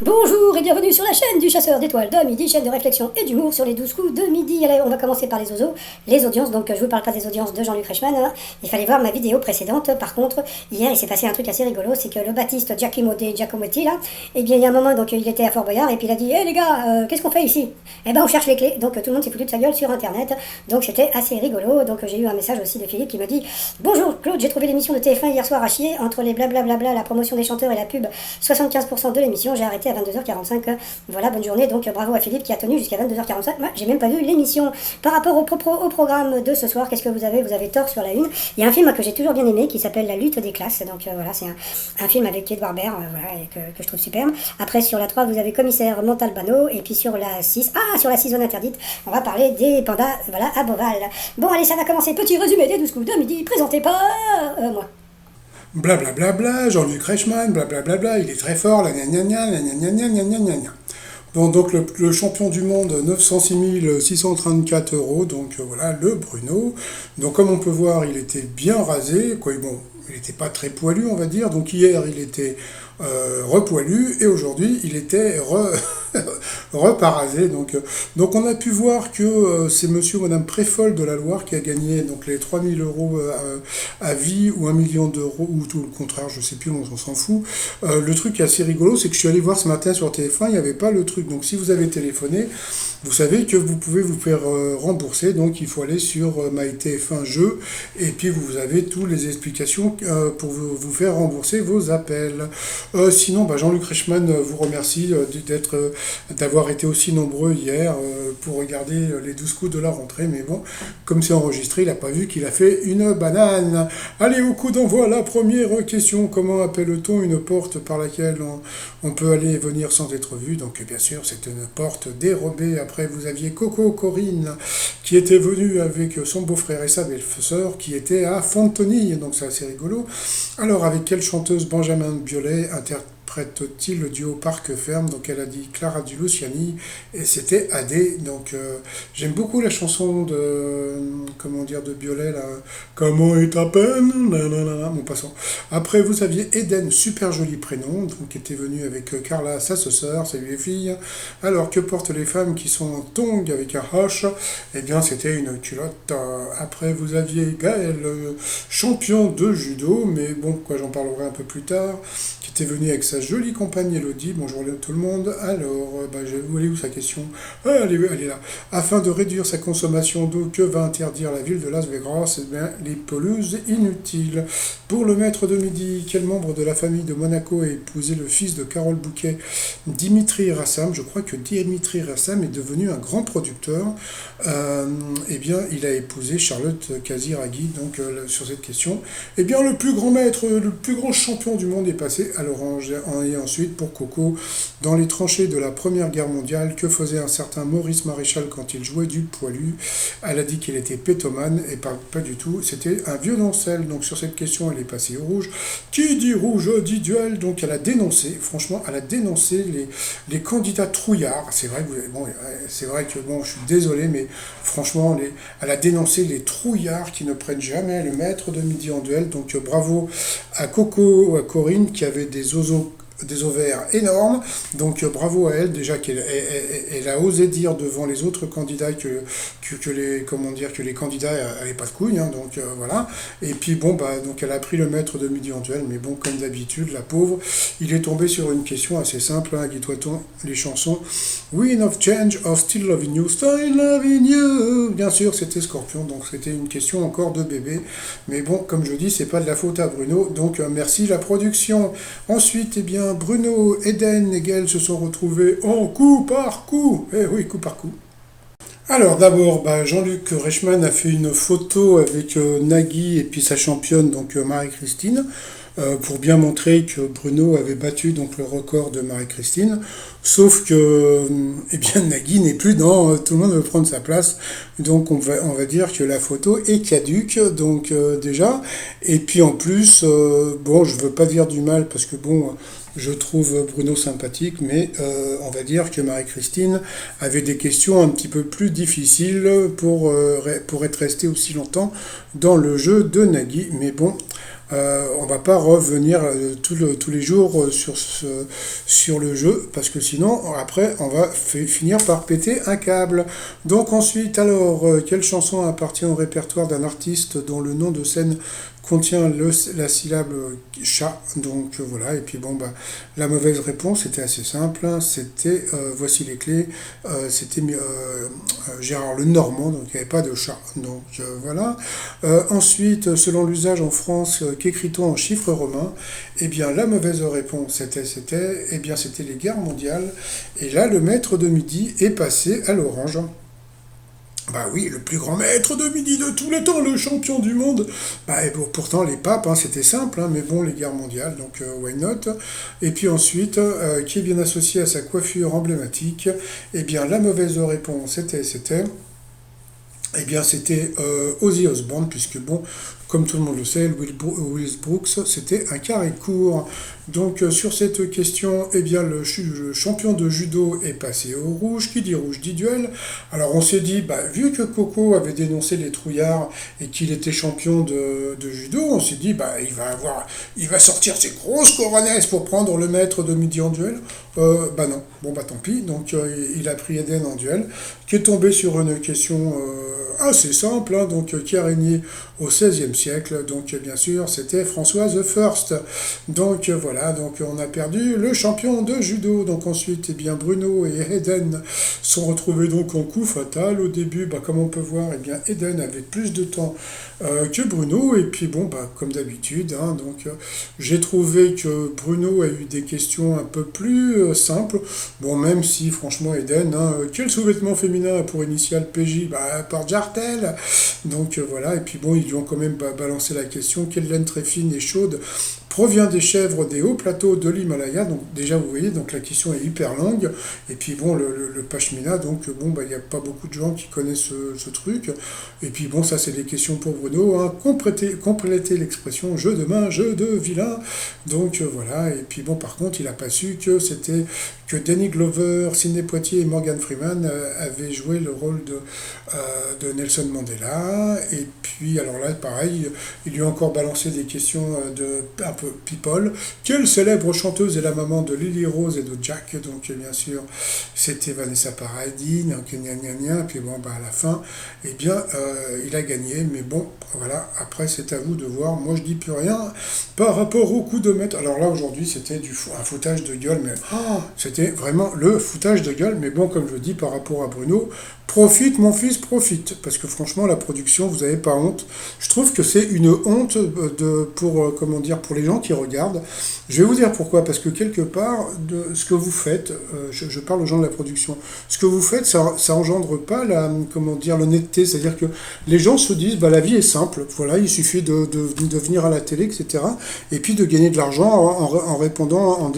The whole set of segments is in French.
Bonjour et bienvenue sur la chaîne du chasseur d'étoiles de midi, chaîne de réflexion et d'humour sur les 12 coups de midi. Allez, on va commencer par les oiseaux, les audiences. Donc je vous parle pas des audiences de Jean-Luc Reichmann, hein. Il fallait voir ma vidéo précédente. Par contre, hier il s'est passé un truc assez rigolo, c'est que le Baptiste Giacometti là, eh bien il y a un moment donc il était à Fort Boyard et puis il a dit: hé les gars, qu'est-ce qu'on fait ici? Eh ben on cherche les clés. Donc tout le monde s'est foutu de sa gueule sur internet. Donc c'était assez rigolo. Donc j'ai eu un message aussi de Philippe qui me dit: bonjour Claude, j'ai trouvé l'émission de TF1 hier soir à chier. Entre les blablabla, la promotion des chanteurs et la pub, 75% de l'émission, j'ai arrêté à 22h45. Voilà, bonne journée, donc bravo à Philippe qui a tenu jusqu'à 22h45. Moi, j'ai même pas vu l'émission. Par rapport au programme de ce soir, qu'est-ce que vous avez? Vous avez tort sur la une. Il y a un film que j'ai toujours bien aimé qui s'appelle La lutte des classes. Donc voilà, c'est un film avec Edouard Baird, voilà, et que je trouve superbe. Après, sur la 3, vous avez Commissaire Montalbano. Et puis sur la 6, sur la 6 zone interdite, on va parler des pandas, voilà, à Beauval. Bon, allez, ça va commencer. Petit résumé des 12 coups de midi, présenté par moi. Blablabla, Jean-Luc Reichmann, blablabla, il est très fort, la gna gna gna, la gna gna gna gna gna gna gna. Bon, donc le champion du monde, 906 634 euros, donc voilà, le Bruno. Donc comme on peut voir, il était bien rasé, quoi, bon, il n'était pas très poilu, on va dire. Donc hier, il était repoilu, et aujourd'hui, il était reparasé. Donc on a pu voir que c'est monsieur ou madame Préfol de la Loire qui a gagné donc les 3000 euros à vie, ou 1 million d'euros, ou tout le contraire, je sais plus, on s'en fout. Le truc qui est assez rigolo, c'est que je suis allé voir ce matin sur TF1, il n'y avait pas le truc. Donc si vous avez téléphoné, vous savez que vous pouvez vous faire rembourser. Donc il faut aller sur MyTF1 Jeux, et puis vous avez toutes les explications pour vous faire rembourser vos appels. Sinon, Jean-Luc Reichmann vous remercie d'avoir été aussi nombreux hier pour regarder les 12 coups de la rentrée. Mais bon, comme c'est enregistré, il n'a pas vu qu'il a fait une banane. Allez, au coup d'envoi, la première question. Comment appelle-t-on une porte par laquelle on peut aller et venir sans être vu? Donc bien sûr, c'est une porte dérobée. Après, vous aviez Coco Corinne qui était venue avec son beau-frère et sa belle-sœur qui était à Fontenay. Donc c'est assez rigolo. Alors, avec quelle chanteuse Benjamin Biolay interprète-t-il le duo Parc Ferme? Donc elle a dit Clara Di Luciani, et c'était Adé. Donc j'aime beaucoup la chanson de Biolay là. Comment est ta peine? Nanana. Bon, passons. Après, vous aviez Eden, super joli prénom, donc qui était venu avec Carla, sa sœur. Salut les filles. Alors, que portent les femmes qui sont en tongs avec un H? Eh bien, c'était une culotte. Après, vous aviez Gaël, champion de judo, mais bon, quoi, j'en parlerai un peu plus tard, qui était venu avec sa jolie compagne Elodie. Bonjour tout le monde. Alors, elle est où sa question? Elle est là. Afin de réduire sa consommation d'eau, que va interdire la ville de Las Vegas? Eh bien, les pelouses inutiles. Pour le maître de midi, quel membre de la famille de Monaco a épousé le fils de Carole Bouquet, Dimitri Rassam? Je crois que Dimitri Rassam est devenu un grand producteur. Eh bien, il a épousé Charlotte Casiraghi. Donc, sur cette question, eh bien, le plus grand maître, le plus grand champion du monde est passé à l'orange. Et ensuite, pour Coco, dans les tranchées de la Première Guerre mondiale, que faisait un certain Maurice Maréchal quand il jouait du poilu? Elle a dit qu'il était pétomane, et pas du tout, c'était un violoncelle. Donc sur cette question, elle est passée au rouge. Qui dit rouge dit duel. Donc elle a dénoncé, franchement, elle a dénoncé les candidats trouillards. C'est vrai que bon, je suis désolé, mais franchement, elle a dénoncé les trouillards qui ne prennent jamais le maître de midi en duel. Donc bravo à Coco, à Corinne, qui avait des ovaires énormes. Donc bravo à elle, déjà qu'elle a osé dire devant les autres candidats que les candidats n'avaient pas de couilles, hein. Donc voilà. Et puis bon, donc elle a pris le maître de midi en duel, mais bon, comme d'habitude, la pauvre, il est tombé sur une question assez simple, hein. Guitoit-on les chansons Wind of Change, of Still Loving You, Still Loving You? Bien sûr, c'était Scorpion, donc c'était une question encore de bébé. Mais bon, comme je dis, c'est pas de la faute à Bruno, donc merci la production. Ensuite, eh bien, Bruno, Eden et Gaël se sont retrouvés en coup par coup. Eh oui, coup par coup. Alors d'abord, Jean-Luc Reichmann a fait une photo avec Nagui et puis sa championne, donc Marie-Christine, pour bien montrer que Bruno avait battu donc le record de Marie-Christine. Sauf que eh bien, Nagui n'est plus dans tout le monde veut prendre sa place. Donc on va dire que la photo est caduque, donc déjà. Et puis en plus, bon, je veux pas dire du mal parce que bon, Je trouve Bruno sympathique, mais on va dire que Marie-Christine avait des questions un petit peu plus difficiles pour être restée aussi longtemps dans le jeu de Nagui. Mais bon, on va pas revenir tous les jours sur le jeu, parce que sinon, après, on va finir par péter un câble. Donc ensuite, alors, quelle chanson appartient au répertoire d'un artiste dont le nom de scène contient la syllabe chat, donc voilà, et puis bon, bah, la mauvaise réponse était assez simple, hein, c'était, voici les clés, c'était Gérard Lenormand, donc il n'y avait pas de chat, donc voilà. Ensuite, selon l'usage en France, qu'écrit-on en chiffres romains? Eh bien, la mauvaise réponse c'était les guerres mondiales, et là, le maître de midi est passé à l'orange. Bah oui, le plus grand maître de midi de tous les temps, le champion du monde. Bah et bon, pourtant les papes, hein, c'était simple, hein, mais bon, les guerres mondiales, donc why not. Et puis ensuite, qui est bien associé à sa coiffure emblématique? Eh bien, la mauvaise réponse c'était Ozzy Osbourne, puisque bon, comme tout le monde le sait, Will Brooks, c'était un carré court. Donc sur cette question, eh bien le champion de judo est passé au rouge. Qui dit rouge dit duel. Alors on s'est dit, bah, vu que Coco avait dénoncé les trouillards et qu'il était champion de judo, on s'est dit, bah, il va sortir ses grosses coronesses pour prendre le maître de midi en duel. Bah non, bon bah tant pis. Donc il a pris Eden en duel, qui est tombé sur une question assez simple, hein, donc qui a régné au XVIe siècle. Donc bien sûr, c'était Françoise First. Donc voilà, donc on a perdu le champion de judo. Donc ensuite, eh bien Bruno et Eden sont retrouvés donc en coup fatal. Au début, bah, comme on peut voir, eh bien Eden avait plus de temps que Bruno. Et puis bon, bah, comme d'habitude, hein, donc j'ai trouvé que Bruno a eu des questions un peu plus simples. Bon, même si franchement Eden, hein, quel sous-vêtement féminin a pour initiale PJ? Bah, par Jartel. Donc voilà, et puis bon, ils lui ont quand même balancé la question, quelle laine très fine et chaude provient des chèvres des hauts plateaux de l'Himalaya? Donc déjà vous voyez, donc la question est hyper longue, et puis bon, le pashmina, donc bon, bah, il n'y a pas beaucoup de gens qui connaissent ce truc, et puis bon, ça c'est des questions pour Bruno, hein. Compléter l'expression jeu de main, jeu de vilain, donc voilà, et puis bon, par contre, il n'a pas su que Danny Glover, Sidney Poitier et Morgan Freeman avaient joué le rôle de Nelson Mandela. Et puis, alors là, pareil, il lui a encore balancé des questions un peu people. Quelle célèbre chanteuse est la maman de Lily Rose et de Jack? Donc, bien sûr, c'était Vanessa Paradis, donc gna gna gna. Puis bon, bah, à la fin, eh bien, il a gagné. Mais bon, voilà, après, c'est à vous de voir. Moi, je dis plus rien par rapport au coup de maître. Alors là, aujourd'hui, c'était un foutage de gueule, mais c'était vraiment le foutage de gueule. Mais bon, comme je dis, par rapport à Bruno, profite, mon fils, profite. Parce que franchement, la production, vous n'avez pas honte. Je trouve que c'est une honte comment dire, pour les gens qui regardent. Je vais vous dire pourquoi. Parce que quelque part, ce que vous faites, je parle aux gens de la production, ce que vous faites, ça engendre pas comment dire, l'honnêteté. C'est-à-dire que les gens se disent, bah, la vie est simple. Voilà, il suffit de venir à la télé, etc. Et puis de gagner de l'argent en répondant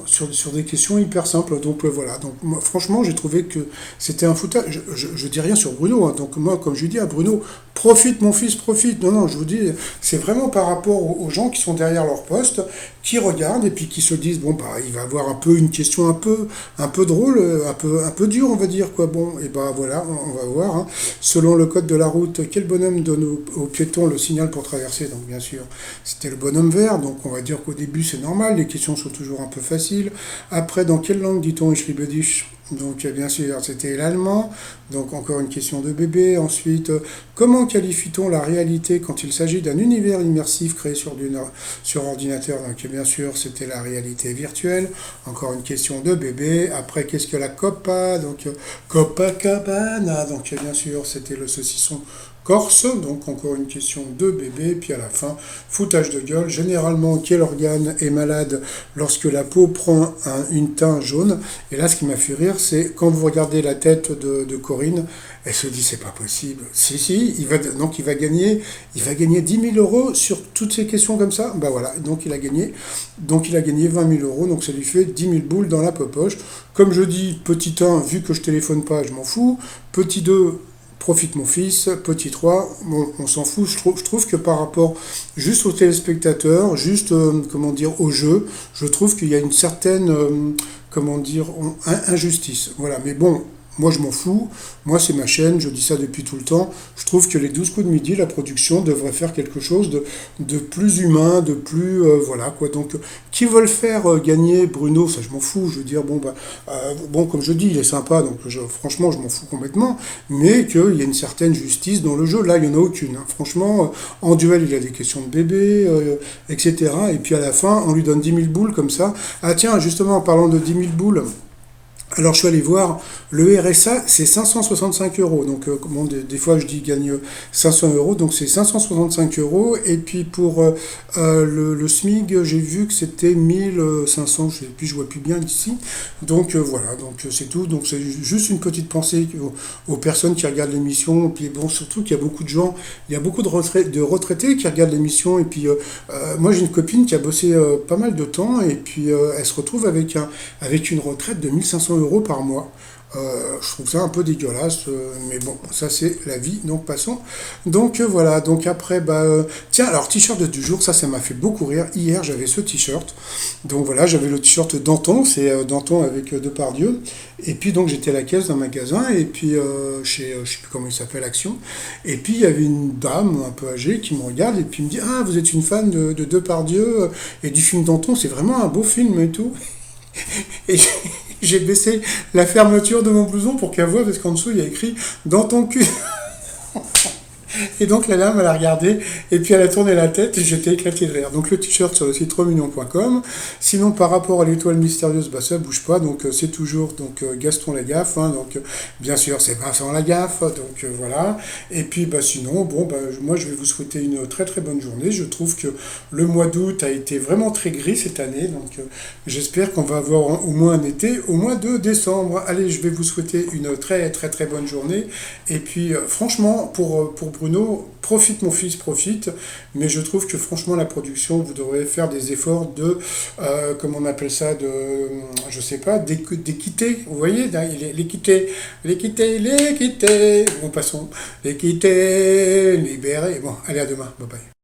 sur des questions hyper simples. Donc voilà. Donc moi, franchement, j'ai trouvé que c'était un foutage. Je dis rien sur Bruno, hein. Donc moi, comme je dis à Bruno, profite mon fils, profite. Non, non, je vous dis, c'est vraiment par rapport aux gens qui sont derrière leur poste, qui regardent et puis qui se disent, bon, bah, il va avoir un peu une question un peu drôle, un peu dure, on va dire, quoi. Bon, et bah voilà, on va voir, hein. Selon le code de la route, quel bonhomme donne aux piétons le signal pour traverser? Donc bien sûr, c'était le bonhomme vert, donc on va dire qu'au début c'est normal, les questions sont toujours un peu faciles. Après, dans quelle langue dit-on Ich liebe dich? Donc bien sûr, c'était l'allemand, donc encore une question de bébé. Ensuite, comment qualifie-t-on la réalité quand il s'agit d'un univers immersif créé sur ordinateur? Donc bien sûr, c'était la réalité virtuelle, encore une question de bébé. Après, qu'est-ce que la Copa? Donc Copacabana, donc bien sûr, c'était le saucisson corse, donc encore une question de bébé, puis à la fin, foutage de gueule. Généralement, quel organe est malade lorsque la peau prend une teinte jaune? Et là, ce qui m'a fait rire, c'est quand vous regardez la tête de Corinne, elle se dit, c'est pas possible. Si, il va gagner 10 000 euros sur toutes ces questions comme ça. Ben voilà, donc il a gagné 20 000 euros, donc ça lui fait 10 000 boules dans la poche. Comme je dis, petit 1, vu que je téléphone pas, je m'en fous. Petit 2, Profite mon fils, petit 3, bon, on s'en fout, je trouve que par rapport juste aux téléspectateurs, juste, comment dire, au jeu, je trouve qu'il y a une certaine, comment dire, injustice. Voilà, mais bon, moi je m'en fous, moi c'est ma chaîne, je dis ça depuis tout le temps. Je trouve que les 12 coups de midi, la production devrait faire quelque chose de plus humain, de plus, voilà quoi. Donc, qui veulent faire gagner Bruno, ça je m'en fous, je veux dire, bon, bah, bon, comme je dis, il est sympa, donc franchement je m'en fous complètement, mais qu'il y a une certaine justice dans le jeu, là il n'y en a aucune, hein. Franchement, en duel il y a des questions de bébé, etc. Et puis à la fin, on lui donne 10 000 boules comme ça. Ah tiens, justement, en parlant de 10 000 boules, alors je suis allé voir, le RSA c'est 565 euros, donc bon, des fois je dis gagne 500 euros, donc c'est 565 euros, et puis pour le SMIG j'ai vu que c'était 1500, je sais plus, je vois plus bien d'ici, donc voilà, donc c'est tout, donc c'est juste une petite pensée aux personnes qui regardent l'émission, et puis bon, surtout qu'il y a beaucoup de gens, il y a beaucoup de retraités qui regardent l'émission, et puis moi j'ai une copine qui a bossé pas mal de temps, et puis elle se retrouve avec une retraite de 1500 euros par mois. Je trouve ça un peu dégueulasse, mais bon, ça c'est la vie, donc passons. Donc voilà, donc après, bah, tiens, alors t-shirt du jour, ça m'a fait beaucoup rire. Hier j'avais ce t-shirt, donc voilà, j'avais le t-shirt Danton, c'est Danton avec Depardieu, et puis donc j'étais à la caisse d'un magasin, et puis chez, je sais plus comment il s'appelle, Action, et puis il y avait une dame un peu âgée qui me regarde, et puis me dit, ah, vous êtes une fan de Depardieu et du film Danton, c'est vraiment un beau film et tout. Et j'ai baissé la fermeture de mon blouson pour qu'elle voie, parce qu'en dessous il y a écrit dans ton cul. Et donc la dame, elle a regardé, et puis elle a tourné la tête, et j'étais éclaté de rire. Donc le t-shirt sur le site remignon.com. Sinon, par rapport à l'étoile mystérieuse, bah ça bouge pas, donc c'est toujours donc Gaston Lagaffe, hein, donc bien sûr c'est Vincent Lagaffe, donc voilà. Et puis bah sinon, bon, bah, moi je vais vous souhaiter une très très bonne journée. Je trouve que le mois d'août a été vraiment très gris cette année, donc j'espère qu'on va avoir au moins un été au mois de décembre. Allez, je vais vous souhaiter une très très très bonne journée. Et puis franchement, pour Bruno, profite mon fils, profite, mais je trouve que franchement la production, vous devrez faire des efforts de, comment on appelle ça, de, je sais pas, d'équité, vous voyez, l'équité, l'équité, bon passons, l'équité, libéré, bon, allez à demain, bye bye.